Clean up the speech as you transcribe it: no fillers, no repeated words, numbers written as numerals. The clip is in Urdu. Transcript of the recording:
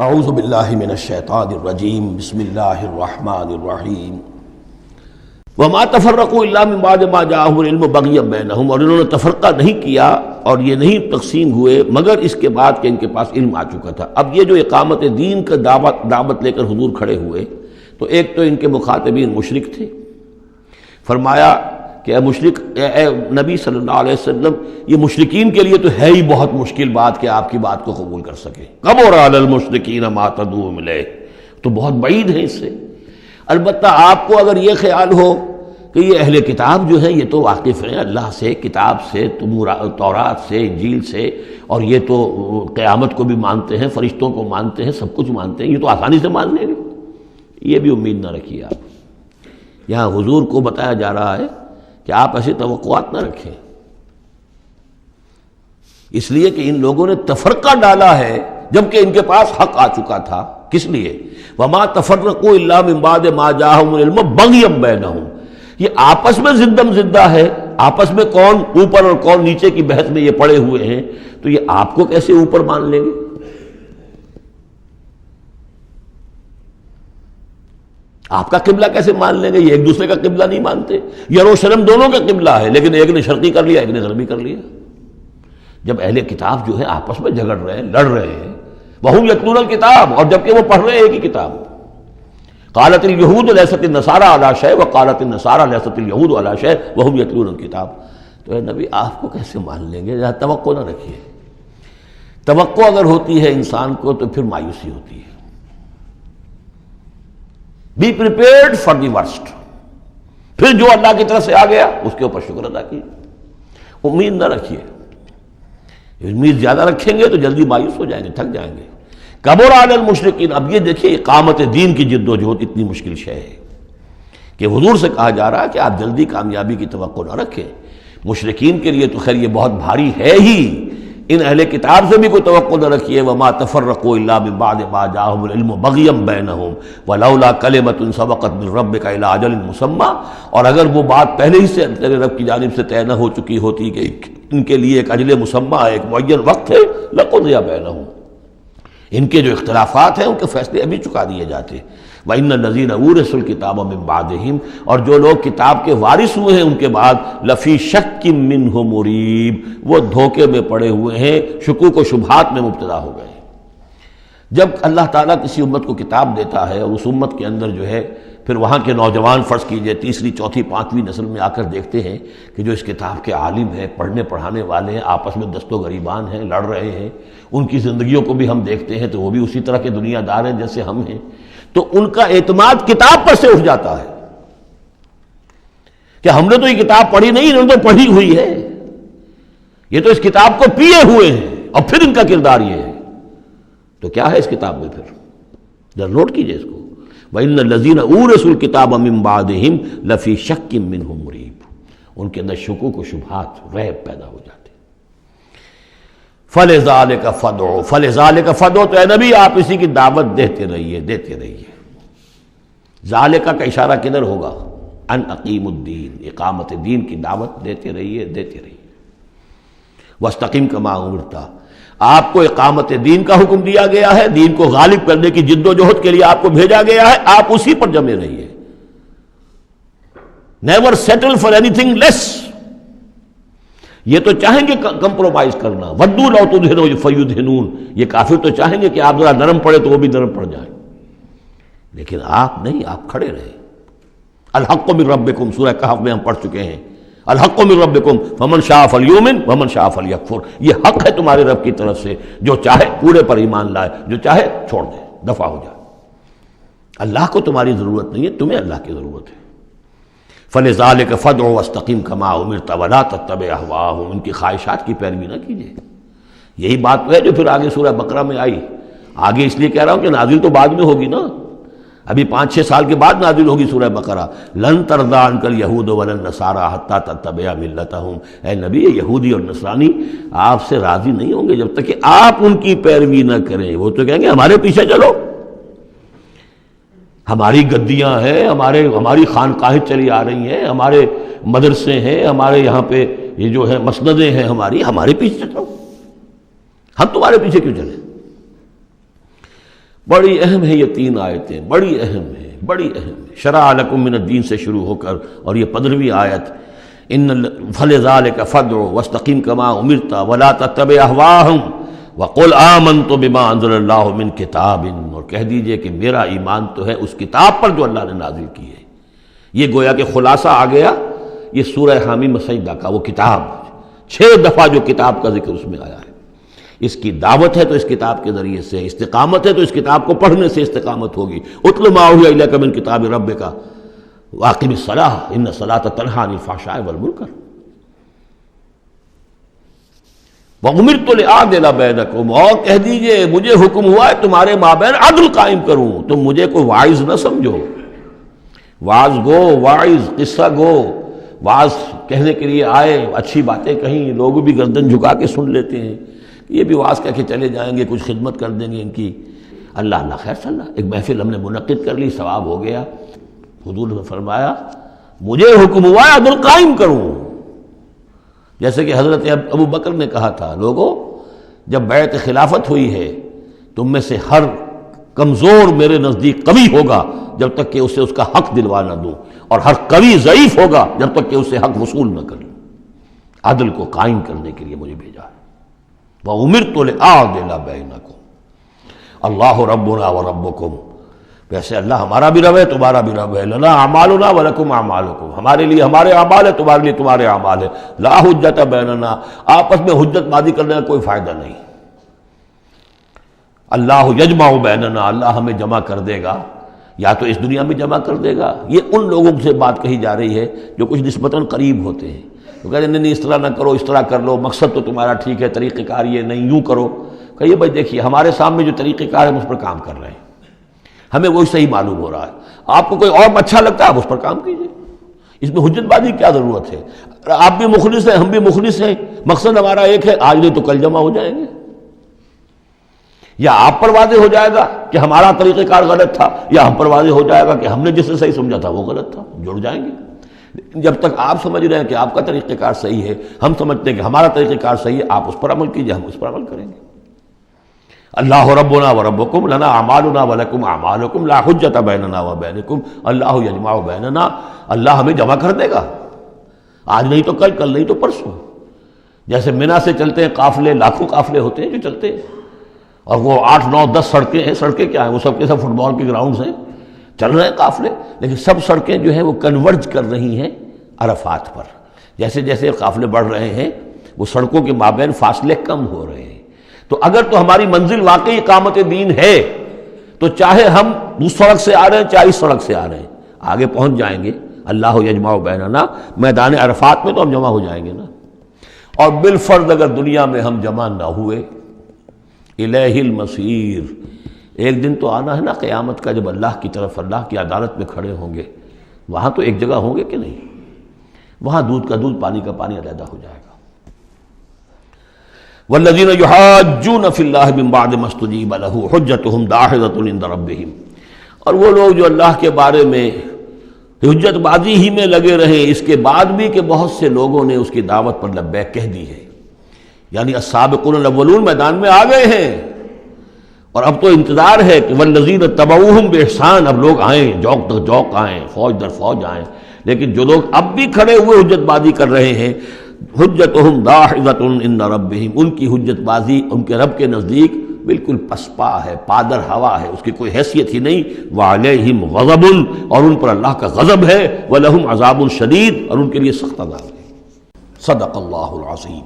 اعوذ باللہ من الشیطان الرجیم بسم اللہ الرحمن الرحیم وما تفرقوا الا من بعد ما جاءهم العلم بغیا بینہم، اور انہوں نے تفرقہ نہیں کیا اور یہ نہیں تقسیم ہوئے مگر اس کے بعد کہ ان کے پاس علم آ چکا تھا۔ اب یہ جو اقامت دین کا دعوت لے کر حضور کھڑے ہوئے تو ایک تو ان کے مخاطبین مشرک تھے، فرمایا کہ اے مشرک، اے نبی صلی اللہ علیہ وسلم، یہ مشرکین کے لیے تو ہے ہی بہت مشکل بات کہ آپ کی بات کو قبول کر سکے۔ کبر علی المشرکین ما تدعوہم الیہ، تو بہت بعید ہے اس سے۔ البتہ آپ کو اگر یہ خیال ہو کہ یہ اہل کتاب جو ہیں یہ تو واقف ہیں اللہ سے، کتاب سے، تورات سے، انجیل سے، اور یہ تو قیامت کو بھی مانتے ہیں، فرشتوں کو مانتے ہیں، سب کچھ مانتے ہیں، یہ تو آسانی سے مان لیں گے، یہ بھی امید نہ رکھیے آپ۔ یہاں حضور کو بتایا جا رہا ہے کہ آپ ایسی توقعات نہ رکھیں، اس لیے کہ ان لوگوں نے تفرقہ ڈالا ہے جبکہ ان کے پاس حق آ چکا تھا۔ کس لیے؟ وما تفرقوا الا من بعد ما جاءهم العلم بغیا بینہم، یہ آپس میں زدم زدہ ہے، آپس میں کون اوپر اور کون نیچے کی بحث میں یہ پڑے ہوئے ہیں، تو یہ آپ کو کیسے اوپر مان لیں گے؟ آپ کا قبلہ کیسے مان لیں گے؟ یہ ایک دوسرے کا قبلہ نہیں مانتے، یروشلم دونوں کا قبلہ ہے لیکن ایک نے شرقی کر لیا، ایک نے غربی کر لیا۔ جب اہل کتاب جو ہے آپس میں جھگڑ رہے ہیں، لڑ رہے ہیں، وَهُمْ يَتْلُونَ الْكِتَابَ، اور جبکہ وہ پڑھ رہے ہیں ایک ہی کتاب۔ قالت اليهود ليست النصارى على شيء وقالت النصارى ليست اليهود على شيء وهم يتلون الكتاب۔ تو اے نبی آپ کو کیسے مان لیں گے؟ توقع نہ رکھیے۔ توقع اگر ہوتی ہے انسان کو تو پھر مایوسی ہوتی ہے۔ Be prepared for the worst, پھر جو اللہ کی طرف سے آ گیا اس کے اوپر شکر ادا کیجیے، امید نہ رکھیے۔ امید زیادہ رکھیں گے تو جلدی مایوس ہو جائیں گے، تھک جائیں گے۔ کبر علی المشرکین، اب یہ دیکھیے اقامت دین کی جد و جہد اتنی مشکل شے ہے کہ حضور سے کہا جا رہا ہے کہ آپ جلدی کامیابی کی توقع نہ رکھیں۔ مشرکین کے لیے تو خیر یہ بہت بھاری ہے ہی، ان اہل کتاب سے بھی کوئی توقع نہ رکھیے۔ وما تفرقوا الا من بعد ما جاءهم العلم بغیا بینہم ولولا کلمۃ سبقت من ربک الی اجل مسمى، اور اگر وہ بات پہلے ہی سے تیرے رب کی جانب سے طے نہ ہو چکی ہوتی کہ ان کے لیے ایک اجل مسمى، ایک معین وقت ہے، لقضی بینہم، ان کے جو اختلافات ہیں ان کے فیصلے ابھی چکا دیے جاتے۔ وَإِنَّ الَّذِينَ أُورِثُوا الْكِتَابَ مِن بَعْدِهِمْ، اور جو لوگ کتاب کے وارث ہوئے ہیں ان کے بعد، لَفِي شَكٍّ مِّنْهُ مُرِيبٍ، وہ دھوکے میں پڑے ہوئے ہیں، شکوک و شبہات میں مبتلا ہو گئے ہیں۔ جب اللہ تعالیٰ کسی امت کو کتاب دیتا ہے اور اس امت کے اندر جو ہے پھر وہاں کے نوجوان فرض کیجئے تیسری چوتھی پانچویں نسل میں آ کر دیکھتے ہیں کہ جو اس کتاب کے عالم ہیں، پڑھنے پڑھانے والے ہیں، آپس میں دست و گریبان ہیں، لڑ رہے ہیں، ان کی زندگیوں کو بھی ہم دیکھتے ہیں تو وہ بھی اسی طرح کے دنیا دار ہیں جیسے ہم ہیں، تو ان کا اعتماد کتاب پر سے اٹھ جاتا ہے کہ ہم نے تو یہ کتاب پڑھی نہیں، انہوں نے تو پڑھی ہوئی ہے، یہ تو اس کتاب کو پیے ہوئے ہیں، اور پھر ان کا کردار یہ ہے۔ تو کیا ہے اس کتاب میں؟ پھر ذرا نوٹ کیجئے اس کو۔ وَإِنَّ الَّذِينَ أُورِثُوا الْكِتَابَ مِن بَعْدِهِمْ لَفِي شَكٍّ مِّنْهُ مُرِيبٍ، ان کے اندر شکوک و شبہات، ریب پیدا ہو جاتے۔ فَلِذَلِكَ فَادْعُ، فَلِذَلِكَ فَادْعُ، تو اے نبی آپ اسی کی دعوت دیتے رہیے، دیتے رہیے۔ ذالکہ کا اشارہ کدھر ہوگا؟ ان اقیم الدین، اقامت دین کی دعوت دیتے رہیے، دیتے رہیے۔ وَاسْتَقِمْ كَمَا أُمِرْتَ، آپ کو اقامت دین کا حکم دیا گیا ہے، دین کو غالب کرنے کی جد و جہد کے لیے آپ کو بھیجا گیا ہے، آپ اسی پر جمے رہیے۔ Never settle for anything less, یہ تو چاہیں گے کمپرومائز کرنا، وَدُّوا لَوْ تُدْهِنُوا فَيُدْهِنُونَ، یہ کافر تو چاہیں گے کہ آپ ذرا نرم پڑے تو وہ بھی نرم پڑ جائیں، لیکن آپ نہیں، آپ کھڑے رہے۔ الحق من ربکم، سورہ کہف میں ہم پڑھ چکے ہیں، الحق من ربکم فمن شاء فلیؤمن ومن شاء فلیکفر، یہ حق ہے تمہارے رب کی طرف سے، جو چاہے پورے پر ایمان لائے، جو چاہے چھوڑ دے، دفع ہو جائے۔ اللہ کو تمہاری ضرورت نہیں ہے، تمہیں اللہ کی ضرورت ہے۔ فَلِذَلِكَ فَادْعُ وَاسْتَقِمْ كَمَا أُمِرْتَ وَلَا تَتَّبِعْ أَهْوَاءَهُمْ، ان کی خواہشات کی پیروی نہ کیجیے۔ یہی بات تو ہے جو پھر آگے سورہ بقرہ میں آئی۔ آگے اس لیے کہہ رہا ہوں کہ نازل تو بعد میں ہوگی نا، ابھی 5-6 سال کے بعد نازل ہوگی سورہ بقرہ۔ لن ترضى عنك اليهود ولا النصارى حتى تتبع ملتهم، اے نبی یہودی اور نصرانی آپ سے راضی نہیں ہوں گے جب تک کہ آپ ان کی پیروی نہ کریں۔ وہ تو کہیں گے ہمارے پیچھے چلو، ہماری گدیاں ہیں، ہماری خانقاہیں چلی آ رہی ہیں، ہمارے مدرسے ہیں، ہمارے یہاں پہ یہ جو ہے مسندیں ہیں ہمارے پیچھے چلو، ہم تمہارے پیچھے کیوں چلیں؟ بڑی اہم ہے یہ 3 آیتیں، بڑی اہم ہے، بڑی اہم ہے۔ شرع لکم من الدین سے شروع ہو کر اور یہ 15ویں آیت، ان فلذلک فادع واستقم کما امرت ولا تتبع اهواءهم وقل آمنت بما انزل اللہ من کتاب، اور کہہ دیجئے کہ میرا ایمان تو ہے اس کتاب پر جو اللہ نے نازل کی ہے۔ یہ گویا کہ خلاصہ آ گیا یہ سورہ حامیم سجدہ کا، وہ کتاب 6 دفعہ جو کتاب کا ذکر اس میں آیا ہے، اس کی دعوت ہے تو اس کتاب کے ذریعے سے، استقامت ہے تو اس کتاب کو پڑھنے سے استقامت ہوگی۔ اتل ما اوحی الیک من کتاب ربک واقم الصلاۃ ان الصلاۃ تنہی عن الفحشاء والمنکر وَأُمِرْتُ لِأَعْدِلَ بَيْنَكُمْ، اور کہہ دیجئے مجھے حکم ہوا ہے تمہارے مابین عدل قائم کروں۔ تم مجھے کوئی واعظ نہ سمجھو، واعظ گو، واعظ قصہ گو، واعظ کہنے کے لیے آئے، اچھی باتیں کہیں، لوگ بھی گردن جھکا کے سن لیتے ہیں، یہ بھی واعظ کہہ کے چلے جائیں گے، کچھ خدمت کر دیں گے ان کی، اللہ خیر صلی اللہ، ایک محفل ہم نے منعقد کر لی، ثواب ہو گیا۔ حضور نے فرمایا مجھے حکم ہوا ہے عدل قائم کروں، جیسے کہ حضرت ابو بکر نے کہا تھا، لوگوں جب بیعت خلافت ہوئی ہے تم میں سے ہر کمزور میرے نزدیک قوی ہوگا جب تک کہ اسے اس کا حق دلوا نہ دوں، اور ہر قوی ضعیف ہوگا جب تک کہ اسے حق وصول نہ کروں۔ عدل کو قائم کرنے کے لیے مجھے بھیجا ہے۔ وَأُمِرْتُ لِأَعْدِلَ بَيْنَكُمْ اللہ ربنا وربکم، ویسے اللہ ہمارا بھی رب ہے تمہارا بھی رب ہے، لنا اعمالنا ولکم اعمالکم، ہمارے لیے ہمارے اعمال ہے تمہارے لیے تمہارے اعمال ہے، لا حجت بیننا، آپس میں حجت بازی کرنے کا کوئی فائدہ نہیں۔ اللہ یجمع بیننا، اللہ ہمیں جمع کر دے گا، یا تو اس دنیا میں جمع کر دے گا۔ یہ ان لوگوں سے بات کہی جا رہی ہے جو کچھ نسبتاً قریب ہوتے ہیں، تو کہتے ہیں نہیں اس طرح نہ کرو، اس طرح کر لو، مقصد تو تمہارا ٹھیک ہے، طریقہ کار یہ نہیں، یوں کرو۔ کہیے بھائی دیکھیے ہمارے سامنے جو طریقہ کار ہے ہم اس پر کام کر رہے ہیں، ہمیں وہی صحیح معلوم ہو رہا ہے، آپ کو کوئی اور اچھا لگتا ہے آپ اس پر کام کیجیے، اس میں حجت بازی کیا ضرورت ہے؟ آپ بھی مخلص ہیں ہم بھی مخلص ہیں، مقصد ہمارا ایک ہے، آج نہیں تو کل جمع ہو جائیں گے۔ یا آپ پر واضح ہو جائے گا کہ ہمارا طریقہ کار غلط تھا، یا ہم پر واضح ہو جائے گا کہ ہم نے جسے صحیح سمجھا تھا وہ غلط تھا، جڑ جائیں گے۔ جب تک آپ سمجھ رہے ہیں کہ آپ کا طریقہ کار صحیح ہے، ہم سمجھتے ہیں کہ ہمارا طریقہ کار صحیح ہے، آپ اس پر عمل کیجیے، ہم اس پر عمل کریں گے۔ اللہ ربنا وربکم لنا اعمالنا ولکم اعمالکم لا حجت بیننا وبینکم اللہ یجمع بیننا، اللہ ہمیں جمع کر دے گا، آج نہیں تو کل، کل نہیں تو پرسوں۔ جیسے منی سے چلتے ہیں قافلے، لاکھوں قافلے ہوتے ہیں جو چلتے ہیں، اور وہ 8 9 10 سڑکیں ہیں، سڑکیں کیا ہیں، وہ سب کے سب فٹ بال کے گراؤنڈز ہیں، چل رہے ہیں قافلے، لیکن سب سڑکیں جو ہیں وہ کنورج کر رہی ہیں عرفات پر۔ جیسے جیسے قافلے بڑھ رہے ہیں وہ سڑکوں کے مابین فاصلے کم ہو رہے ہیں۔ تو اگر تو ہماری منزل واقعی اقامت دین ہے تو چاہے ہم اس سڑک سے آ رہے ہیں چاہے اس سڑک سے آ رہے ہیں، آگے پہنچ جائیں گے۔ اللہ یجمع بیننا، میدان عرفات میں تو ہم جمع ہو جائیں گے نا۔ اور بالفرض اگر دنیا میں ہم جمع نہ ہوئے، الیہ المصیر، ایک دن تو آنا ہے نا قیامت کا، جب اللہ کی طرف اللہ کی عدالت میں کھڑے ہوں گے، وہاں تو ایک جگہ ہوں گے کہ نہیں؟ وہاں دودھ کا دودھ پانی کا پانی علیحدہ ہو جائے گا۔ والذین یحاجون فی اللہ من بعد ما استجیب لہ حجتہم داحضۃ عند ربہم، اور وہ لوگ جو اللہ کے بارے میں حجت بازی ہی میں لگے رہے اس کے بعد بھی کہ بہت سے لوگوں نے اس کی دعوت پر لبیک کہہ دی ہے، یعنی السابقون الاولون میدان میں آ گئے ہیں، اور اب تو انتظار ہے کہ والذین تبعوہم بإحسان، اب لوگ آئیں، جوق در جوق آئیں، فوج در فوج آئیں، لیکن جو لوگ اب بھی کھڑے ہوئے حجت بازی کر رہے ہیں، حجتہم داحضۃ عند ربہم، ان کی حجت بازی ان کے رب کے نزدیک بالکل پسپا ہے، پادر ہوا ہے، اس کی کوئی حیثیت ہی نہیں۔ وعلیہم غضب، اور ان پر اللہ کا غضب ہے، ولہم عذاب شدید، اور ان کے لیے سخت عذاب ہے۔ صدق اللہ العظیم۔